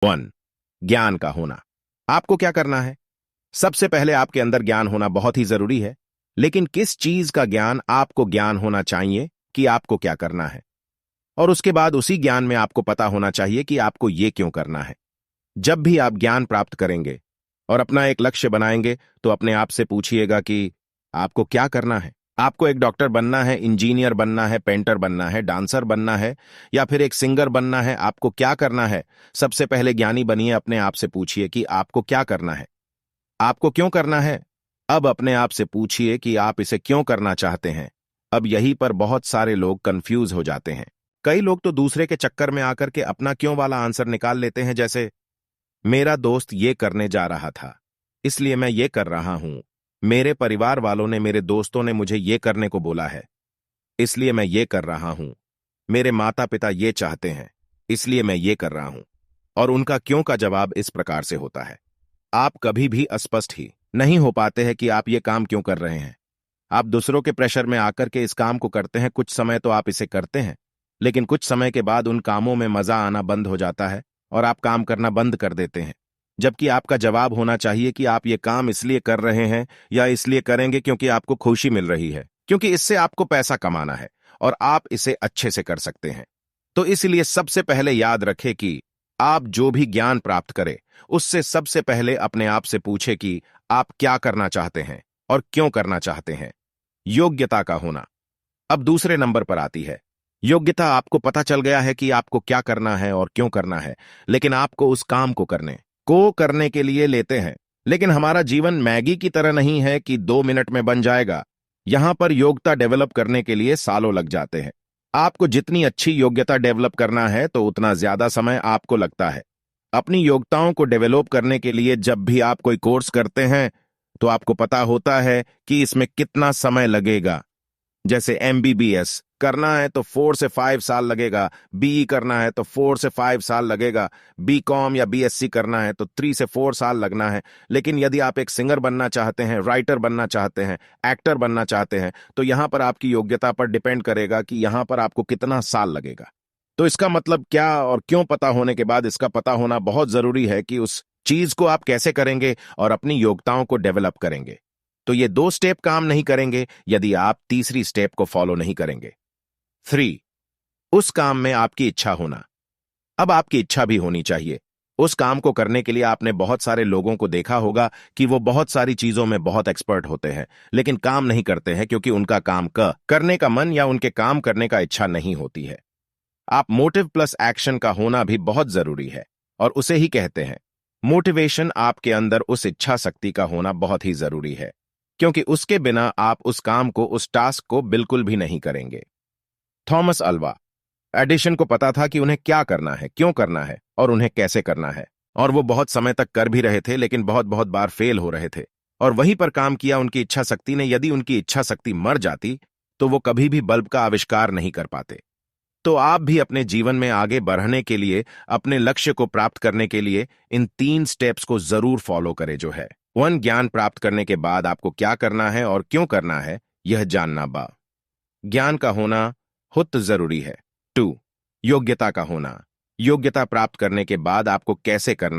1. ज्ञान का होना। आपको क्या करना है? सबसे पहले आपके अंदर ज्ञान होना बहुत ही जरूरी है, लेकिन किस चीज का ज्ञान आपको ज्ञान होना चाहिए कि आपको क्या करना है, और उसके बाद उसी ज्ञान में आपको पता होना चाहिए कि आपको ये क्यों करना है। जब भी आप ज्ञान प्राप्त करेंगे और अपना एक लक्ष्य बनाएंगे, तो अपने आप से पूछिएगा कि आपको क्या करना है। आपको एक डॉक्टर बनना है, इंजीनियर बनना है, पेंटर बनना है, डांसर बनना है, या फिर एक सिंगर बनना है? आपको क्या करना है? सबसे पहले ज्ञानी बनिए, अपने आप से पूछिए कि आपको क्या करना है, आपको क्यों करना है। अब अपने आप से पूछिए कि आप इसे क्यों करना चाहते हैं। अब यहीं पर बहुत सारे लोग कंफ्यूज हो जाते हैं। कई लोग तो दूसरे के चक्कर में आकर के अपना क्यों वाला आंसर निकाल लेते हैं, जैसे मेरा दोस्त ये करने जा रहा था इसलिए मैं ये कर रहा हूं, मेरे परिवार वालों ने, मेरे दोस्तों ने मुझे ये करने को बोला है इसलिए मैं ये कर रहा हूं, मेरे माता पिता ये चाहते हैं इसलिए मैं ये कर रहा हूं। और उनका क्यों का जवाब इस प्रकार से होता है। आप कभी भी अस्पष्ट ही नहीं हो पाते हैं कि आप ये काम क्यों कर रहे हैं। आप दूसरों के प्रेशर में आकर के इस काम को करते हैं। कुछ समय तो आप इसे करते हैं, लेकिन कुछ समय के बाद उन कामों में मजा आना बंद हो जाता है और आप काम करना बंद कर देते हैं। जबकि आपका जवाब होना चाहिए कि आप ये काम इसलिए कर रहे हैं या इसलिए करेंगे क्योंकि आपको खुशी मिल रही है, क्योंकि इससे आपको पैसा कमाना है और आप इसे अच्छे से कर सकते हैं। तो इसलिए सबसे पहले याद रखें कि आप जो भी ज्ञान प्राप्त करें, उससे सबसे पहले अपने आप से पूछे कि आप क्या करना चाहते हैं और क्यों करना चाहते हैं। योग्यता का होना अब दूसरे नंबर पर आती है। योग्यता, आपको पता चल गया है कि आपको क्या करना है और क्यों करना है, लेकिन आपको उस काम को करने के लिए लेते हैं। लेकिन हमारा जीवन मैगी की तरह नहीं है कि 2 मिनट में बन जाएगा। यहां पर योग्यता डेवलप करने के लिए सालों लग जाते हैं। आपको जितनी अच्छी योग्यता डेवलप करना है, तो उतना ज्यादा समय आपको लगता है। अपनी योग्यताओं को डेवलप करने के लिए जब भी आप कोई कोर्स करते हैं, तो आपको पता होता है कि इसमें कितना समय लगेगा। जैसे एमबीबीएस करना है तो 4 से 5 साल लगेगा, बीई करना है तो 4 से 5 साल लगेगा, बीकॉम या बीएससी करना है तो 3 से 4 साल लगना है। लेकिन यदि आप एक सिंगर बनना चाहते हैं, राइटर बनना चाहते हैं, एक्टर बनना चाहते हैं, तो यहां पर आपकी योग्यता पर डिपेंड करेगा कि यहां पर आपको कितना साल लगेगा। तो इसका मतलब क्या और क्यों पता होने के बाद इसका पता होना बहुत जरूरी है कि उस चीज को आप कैसे करेंगे और अपनी योग्यताओं को डेवलप करेंगे। तो ये 2 स्टेप काम नहीं करेंगे यदि आप तीसरी स्टेप को फॉलो नहीं करेंगे। 3. उस काम में आपकी इच्छा होना। अब आपकी इच्छा भी होनी चाहिए। उस काम को करने के लिए आपने बहुत सारे लोगों को देखा होगा कि वो बहुत सारी चीजों में बहुत एक्सपर्ट होते हैं, लेकिन काम नहीं करते हैं क्योंकि उनका काम करने का मन या उनके काम करने का इच्छा नहीं होती है। आप मोटिव प्लस एक्शन का होना भी बहुत जरूरी है, और उसे ही कहते हैं मोटिवेशन। आपके अंदर उस इच्छा शक्ति का होना बहुत ही जरूरी है, क्योंकि उसके बिना आप उस काम को, उस टास्क को बिल्कुल भी नहीं करेंगे। थॉमस अल्वा एडिशन को पता था कि उन्हें क्या करना है, क्यों करना है और उन्हें कैसे करना है, और वो बहुत समय तक कर भी रहे थे, लेकिन बहुत बहुत बार फेल हो रहे थे, और वहीं पर काम किया उनकी इच्छा शक्ति ने। यदि उनकी इच्छा शक्ति मर जाती तो वो कभी भी बल्ब का आविष्कार नहीं कर पाते। तो आप भी अपने जीवन में आगे बढ़ने के लिए, अपने लक्ष्य को प्राप्त करने के लिए इन 3 स्टेप्स को जरूर फॉलो करें, जो है 1. ज्ञान प्राप्त करने के बाद आपको क्या करना है और क्यों करना है, यह जानना। ज्ञान का होना बहुत जरूरी है। 2. योग्यता का होना। योग्यता प्राप्त करने के बाद आपको कैसे करना